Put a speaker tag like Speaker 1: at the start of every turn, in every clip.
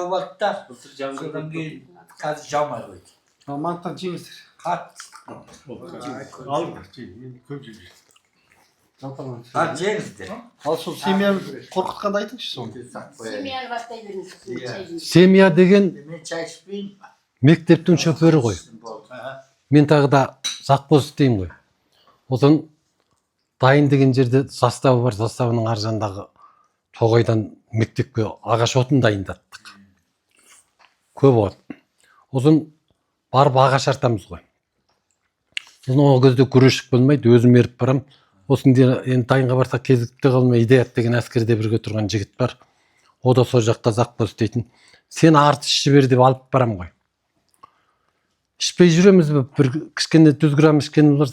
Speaker 1: уақытта содан кейін қазір жаумай қойды.
Speaker 2: Манттан жеңіздер.
Speaker 3: Алыңдар, енді көп жеңіздер.
Speaker 1: Жеңіздер.
Speaker 2: Ал сол семьяны қорқытқанды айтыңызшы соны.
Speaker 4: Семьяны бастай беріңіз.
Speaker 5: Семья деген
Speaker 1: Мен шай ішпеймін.
Speaker 5: мектептің шофері ғой. Мен тағы да завхоз істеймін ғой. Одан дайын деген жерде застава бар, заставаның ар жағындағы тоғайдан мектепке ағаш отын дайындаттық. Көп болады. Одан барып ағаш артамыз ғой. Сосын ол кезде күрешік болмайды, өзім еріп барам. Осында енді дайынға барсақ кезікті қалмай Идеят деген әскерде бірге тұрған жігіт бар. О да сол жақта завхоз істейтін. Сен арты ішіп бер деп алып барам ғой. Ішпей жүреміз бе? Бір кішкене 100 грамм ішкеніміз бар,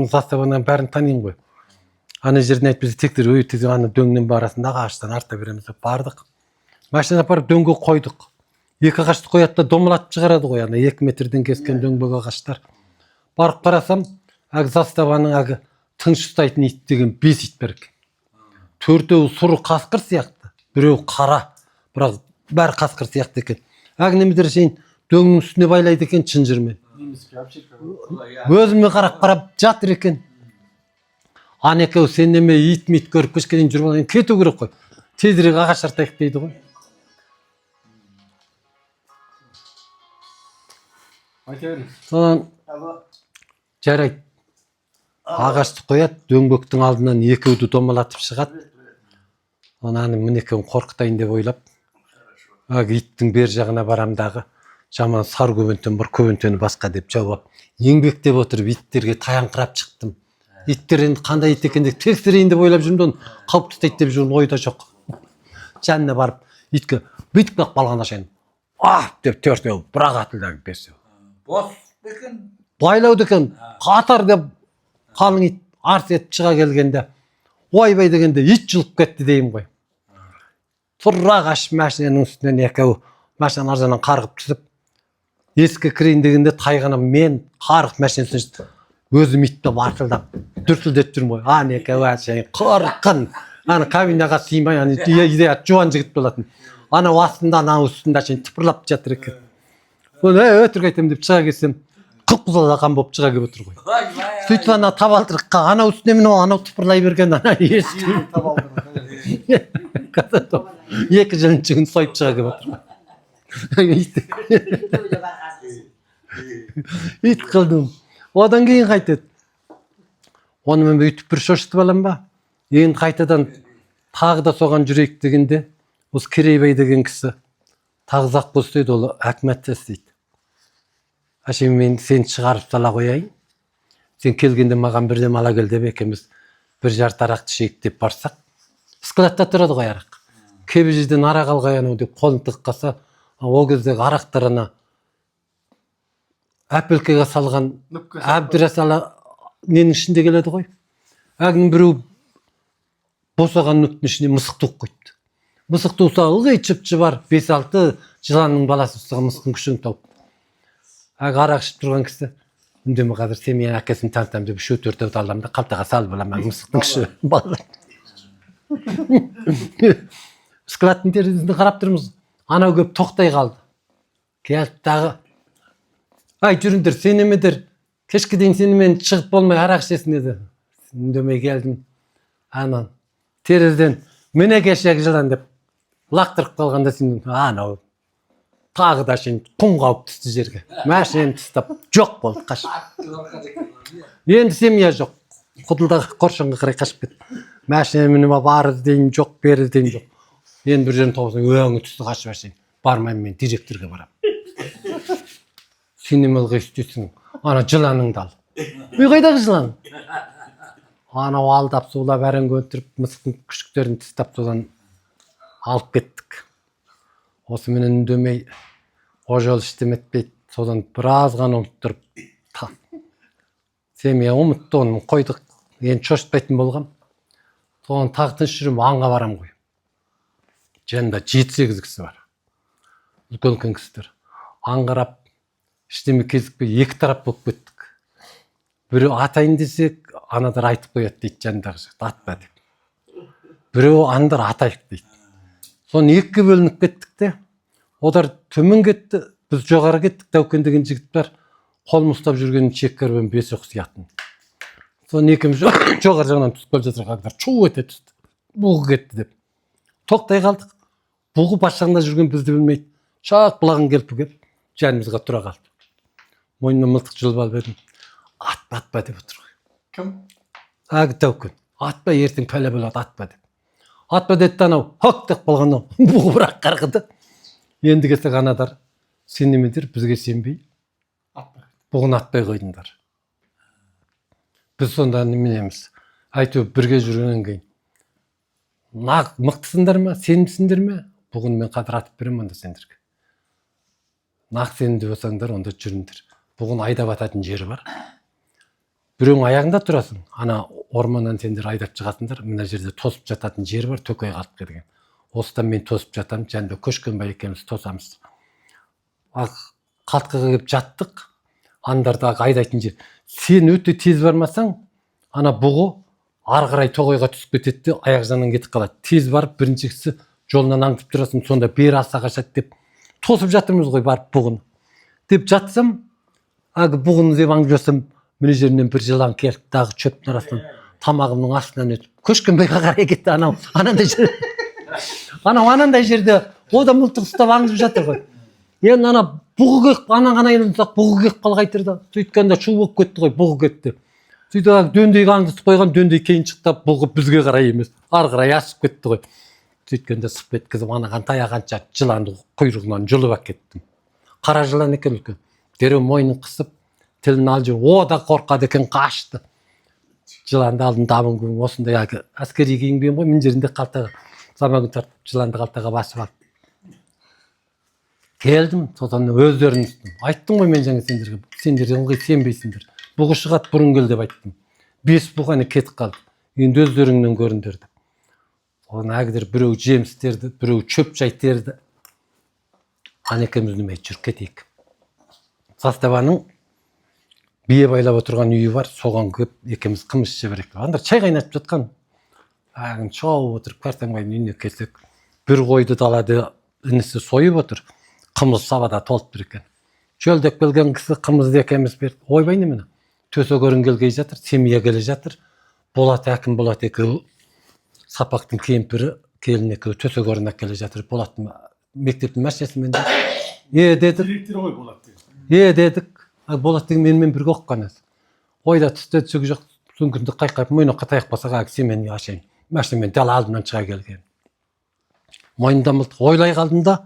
Speaker 5: заставаның бәрін танимын ғой. Ана жерден айтып бізді тектер өйтті, ана дөңнен барасындағы ағаштан арта береміз деп бардық. Машина апарып дөңге қойдық. Екі ағашты қояды да домалатып шығарады ғой, ана 2 метрден кескен дөңбек ағаштар. Барып қарасам, заставаның тыныш ұстайтын ит деген 5 ит бар екен. 4-еуі сұры қасқыр сияқты, біреуі қара, бірақ бәрі қасқыр сияқты екен. Немедер шейін дөңнің үстіне байлайды екен шынжырмен. Өзіме қарап жатыр екен. Ана екеуі сен неме ит көріп кешкеден жүріп алайын, кету керек қой. Тезірек ағаш артайық дейді ғой. Содан жарайды. Ағашты қояды, дөңбектің алдынан екеуді домалатып шығады. Оны мінекеуін қорқытайын деп ойлап, иттің бер жағына барамдағы жаман сар көбентен бір көбентені басқа деп жауап. Еңбектеп отырып иттерге таянқырап шықтым. Иттер енді қандай ит екендік тексерейін деп ойлап жүрмін, оны қауіп тастайды деп жүрген ойда жоқ. Жанына барып, итке бүйтіп бақ балғанда шайын. Деп 4-еу, бірақ атылдағы 5-еу.
Speaker 1: Бос екен.
Speaker 5: Байлауды екен, қатар деп қалың ит арс етіп шыға келгенде, ойбай дегенде ит жылып кетті деймін ғой. Тұрақ ашып машинаның үстінен екеуі машинаның аржанан қарғып түсіп, есікке кірейін дегенде тайғанам мен қарғып машинасын өзім итті бартылдап дүрсілдеп жүрмін ғой. Екеуі әшейін қырқын. Кабинаға сыймай, Идеят жуан жігіт болатын. Астында, үстінде әшейін тыпырлап жатыр екен. Өтірік айтамын деп шыға келсем, қып-қызыл болып шыға келіп отыр ғой. Сөйтіп табалдырыққа, үстіне мен анау тыпырлай берген, естеймін. Екі жіліншігін сойып шыға келіп отыр. Ит қылдым. Одан кейін қайтеді. Оны мен өйтіп бір шошытып алам ба? Енді қайтадан тағы да соған жүрейік дегенде, осы Керейбай деген кісі тағы завхоз істейді, ол әкімәтте істейді. Әшейін мен сен шығарып сала қояйын. Сен келгенде маған бірден ала кел деп екеуміз бір жарты арақты ішейік деп барсақ, складта тұрады ғой арақ. Кейбір жерден арақ алғай деп қолын тығып қалса, ол кездегі арақтарына әпелкеге салған әбдірасала ненің ішінде келеді ғой. Біреу босаған нүктің ішіне мысық туып қойды. Мысық туса ылғи чыпчы бар, 5-6 жыланның баласы ұстаған мысықтың күшін тауып. Арақ ішіп тұрған кісі, үндеме қазір сен мен әкесін танытамын деп 3-4 аламын да қалтаға салып аламын мысықтың күші балалар. Складтың терезесінде қарап тұрмыз. Анау көп тоқтай қалды. Келді дағы. Жүріңдер, сенемедер, кешке дейін сенімен шығып болмай арақ ішесің деді. Үндемей келдім. Терезеден міне кешегі жылан деп лақтырып қалғанда сен тағы да шейін құм қауып түсті жерге. Машинаны тастап жоқ болды, қашып. Енді семья жоқ. Құдылдағы қоршанға қарай қашып кетті. Машина мініп бар іздейін жоқ, бер іздейін жоқ. Енді бір жерін тауысың, өңі түсті қашып әшейін. Бармайым мен директорға барам. Сенем ылғи істейсің, жыланыңды ал. Қайдағы жылан? Алдап сулап әрінгі өтіріп, мысықтың күшіктерін тістап содан алып кеттік. Осы менен үндемей, о жол іштеметпейді, содан біраз ғана ұмыттырып, семья ұмытты оны қойдық, енді шошытпайтын болғам. Соған тағытын жүрім аңға барам ғой. Жанында 7-8 кісі бар. Үлкен кісілер. Аңғарап, іштеме кезікпей, 2 тарап болып кеттік. Біреу атайын десек, анадар айтып қояды дейді, жанындағы жігіт, атпа деп. Біреу андар атайық дейді. Соны 2-ге бөлініп кеттік те, Одар төмен кетті, біз жоғары кеттік. Дәукен деген жігіт бар. Қолым ұстап жүргенін шеккарбен бесоқ сиятын. Соны екеуміз жоғары жағынан түсіп келе жатырғандар шу ете түсті. Бұғы кетті деп. Тоқтай қалдық. Бұғы бас жағында жүрген бізді білмейді. Шақ бұлағын келіп жанымызға тұра қалды. Мойнына мылтық жұлып алып едім. Атпа деп отыр ғой.
Speaker 2: Кім?
Speaker 5: Ағы Дәукен. Атпа, ертең пәле болады, атпа деп. Атпа деді анау, хақ деп қалғаннан бұғы бірақ қарғыды. Енді келсек анадар, сенемендер, бізге сенбей, бұғын атпай қойдыңдар. Біз сонда неменеміз, әйтеуір бірге жүргеннен кейін. Нақ мықтысыңдар ма, сенімсіңдер ме? Бұғын мен қазір атып беремін онда сендерге. Нақ сенімді болсаңдар, онда жүріңдер. Бұғын айдап ататын жері бар. Біреуің аяғында тұрасың, ана орманнан сендер айдап шығасыңдар, мына жерде тосып жататын жері бар, Төкей қалып деген. Осыдан мен тосып жатамын, жәнде Көшкенбай екеуміз тосамыз. Қалтқыға келіп жаттық, андардағы айдайтын жер. Сен өте тез бармасаң, ана бұғы ары қарай Тоғайға түсіп кетеді, аяқ жағынан кетіп қалады. Тез барып, біріншісі жолынан аңдып тұрасың, сонда бері аса қашады деп тосып жатырмыз ғой барып бұғын. Деп жатсам, бұғын деп аңдып жатсам, міне жерінен бір жылан келіп, дағы шөптің арасынан тамағымның астынан өтіп, Көшкенбайға қарай кетті анандай жерде о да мылтық ұстап аңдып жатыр ғой. Енді ана бұғы кеп, ғана елінсақ бұғы кеп қал қайтырды. Сөйткенде шу болып кетті ғой, бұғы кетті. Сөйтіп дөндейге аңдысып қойған, дөндей кейін шықты, бұғы бізге қарай емес, ары қарай асып кетті ғой. Сөйткенде сып еткізіп, анаған таяғанша жыланды құйрығынан жұлып әкеттім. Қара жылан екен үлкен. Дереу мойнын қысып, тілін алып жүр, о да қорқады екен, қашты. Жыланды алдым дамын күн, осындай әскери киінбеймін ғой, мен жерінде қалтаға, заман күн тартып, жыланды қалтаға басып алып. Келдім, содан өздерін үстім. Айттым ғой мен жаңа сендерге, сендер оңғай сенбейсіңдер. Бұғы шығат бұрын кел деп айттым. 5 бұғаны кетіп қалды. Енді өздеріңнен көріндер деп. Содан әгідер біреу жеміс терді, біреу шөп жай терді. Екеуміз немей жүр кетейік. Заставаның бие байлап отырған үйі бар, соған көп екеуміз қымыз жіберек. Андар чай қайнатып жатқан. Шауып отырып, Кәртенбайдың үйіне келсек, бір қойды далада інісі сойып отыр. Қымыз сабада толып тұр екен. Жөлдеп келген кісі қымызды екеуміз берді. Ойбай немене? Төсегөрін келгей жатыр, семья келе жатыр. Болат әкім, Болат екеуі, Сапақтың кемпірі, келін екеуі төсегөрін әкеле жатыр. Болаттың мектептің мәшесімен дедік.
Speaker 3: Директор ғой Болат.
Speaker 5: Дедік. Болат деген менімен бірге оқыған еді. Ойда түсті түсігі жоқ, сөңгінді қайқайып, мойны қатайық басаға семенге ашайын. Мәшінемен дәл алдымнан шыға келген. Мойнында мылтық ойлай қалдым да,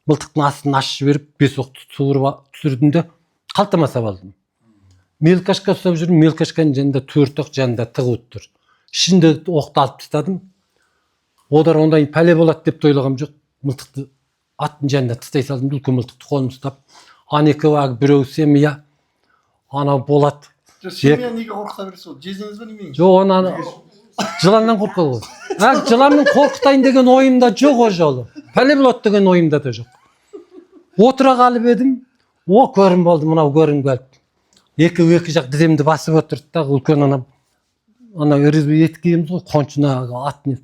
Speaker 5: мылтықтың астын ашып жіберіп, 5 оқты түсірдім де, қалтама салдым. Мелкашка ұстап жүрмін, мелкашканың жанында 4 оқ жанында тығылып тұр. Ішінде оқты алып тастадым. Одар ондай пәле болады деп ойлағам жоқ. Мылтықты аттың жанында тастай салдым, үлкен мылтықты қолым ұстап. Екеуі біреу семья, анау Болат.
Speaker 2: Семья неге қорқыта бересіз ол? Жездеңіз бе неменің?
Speaker 5: Жоқ, оны жыланнан қорқады ғой. Жыланның қорқытайын деген ойымда жоқ о жолы. Пәле болады деген ойымда да жоқ. Отыра қалып едім, о көрім болды, мынау көрім келді. Екі жақ діземді басып отырды да, үлкен ана үрізбе етік киеміз ғой, қоншына атын.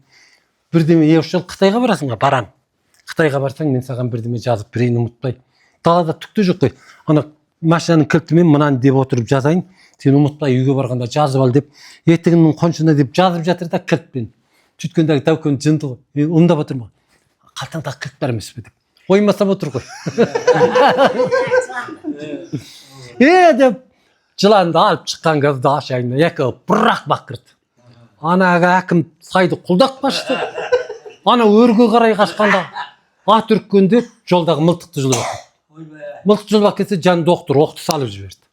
Speaker 5: Бірдеме еушел Қытайға барасың ба? Барам. Қытайға барсаң, мен саған бірдеме жазып берейін, ұмытпай. Далада түкті жоқ қой. Ана машинаның кілтімен мынаны деп отырып жазайын, сен ұмытпай үйге барғанда жазып ал деп, етігімнің қоншына деп жазып жатыр да кілтпен. Сөйткендегі Дәукен жынды ғой. Ондап отыр ма? Қалтаңда кілт бар емес пе деп. Оймасап отыр ғой. Деп жыланды алып шыққан кезде ашайын, екеуі бірақ бақырды. Анаға әкім сайды құлдақ қашты. Ана өрге қарай қашқанда ат үріккенде жолдағы мылтықты жұлып әкелді. Мылтық жұлып әкелсе жан доктор оқты салып жіберді.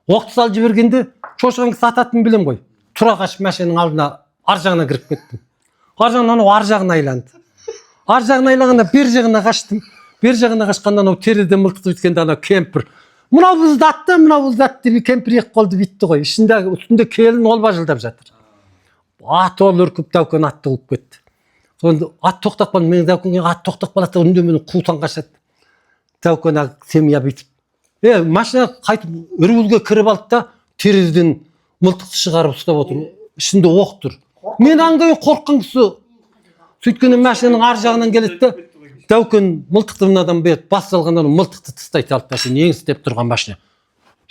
Speaker 5: Оқты салып жібергенде шошқан кісі ататын білем ғой. Тұра қашып машинаның алдына ар жағына кіріп кеттім. Ар жағынан анау ар жағына айланды. Ар жағына айлағанда бер жағына қаштым. Бер жағына қашқанда анау теріден мылтық өткенде анау кемпір. Мынау бұздатты деп кемпір екі қолды битті ғой. Үстінде келін ол бажылдап жатыр. Ат ол үркіп Дәукен атты қуып кетті. Сонда ат тоқтап қалды. Мен Дәукенге ат тоқтап қалады, үндемені қуытан қашады. Дәукен семья бүйтіп. Машина қайтып үргілге кіріп алды да, терезеден мылтықты шығарып ұстап отыр. Ішінде оқ тұр. Мен аңдай қорққан кісі. Сөйткенде машинаның ар жағынан келеді да, дәукен мылтықты мынадан беріп бас салғаннан мылтықты тастайды алып тастайды ең істеп тұрған машина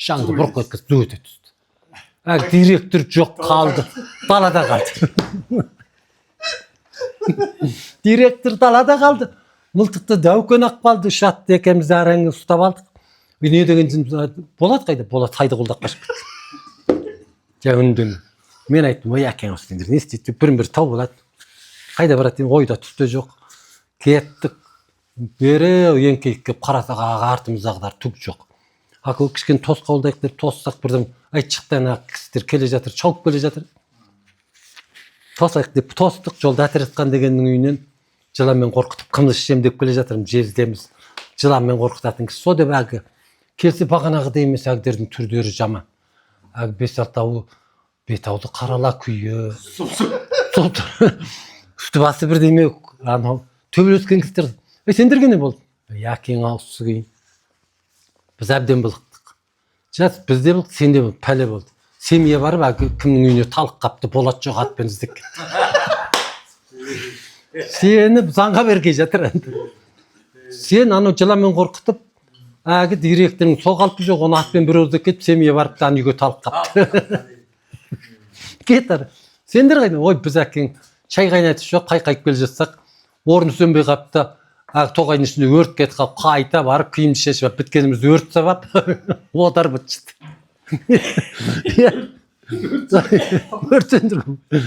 Speaker 5: шаңды бұрқ еткізіп ду ете түсті. Директор жоқ қалды, далада қалды. Директор далада қалды. Мылтықты дәукен ақ қалды, шатты екеміз әрәңгі ұстап алдық. Не деген Болат қайда? Болат қайды қолдақ қашып кетті. Үнден. Мен айттым, ой әкең осылендер, не істейді? Бірін-бірі тау болады. Қайда барады? Ойда түсті жоқ. Кеттік. Бері еңкейіп қарасақ артымыздағылар түк жоқ. Ақыл кішкен тос қолдайық деп тоссақ бірден айт шықтан кісілер келе жатыр, шауып келе жатыр. Тосайық деп тостық, жолда әтіретқан дегеннің үйінен жыланмен қорқытып қымыз ішем деп келе жатырмын, жездеміз. Жыланмен қорқытатын кісі. Со деп әлгі келсе бағанағы деймес әлгідердің түрдері жаман. Әлгі 5-6 бет-ауды қарала күйі. Үсті басы бірдеме төбелескен кісілер. Сендерге не болды? Әкең аусы кейін. Біз әбден былықтық. Жас бізде былық, сенде былық, пәле болды. Семье барып, кімнің үйіне талық қапты, Болат жоқ атпен іздеп кетті. Сені заңға бергей жатыр. Сен аны жыланмен қорқытып, директорың сол қалпы жоқ, оны атпен бір іздеп кетіп, семье барып, үйге талық қапты. Кетір. Сендер қайда? Ой, біз әкең шай қайнатып жоқ, қайқайып келе жатсақ, орны сөнбей қапты. Тоғайдың ішінде өрт кетіп қалып, қайта барып, киімді шешіп, біткенімізді өрт сабап, одар бітшіді. Өрт сөндіру.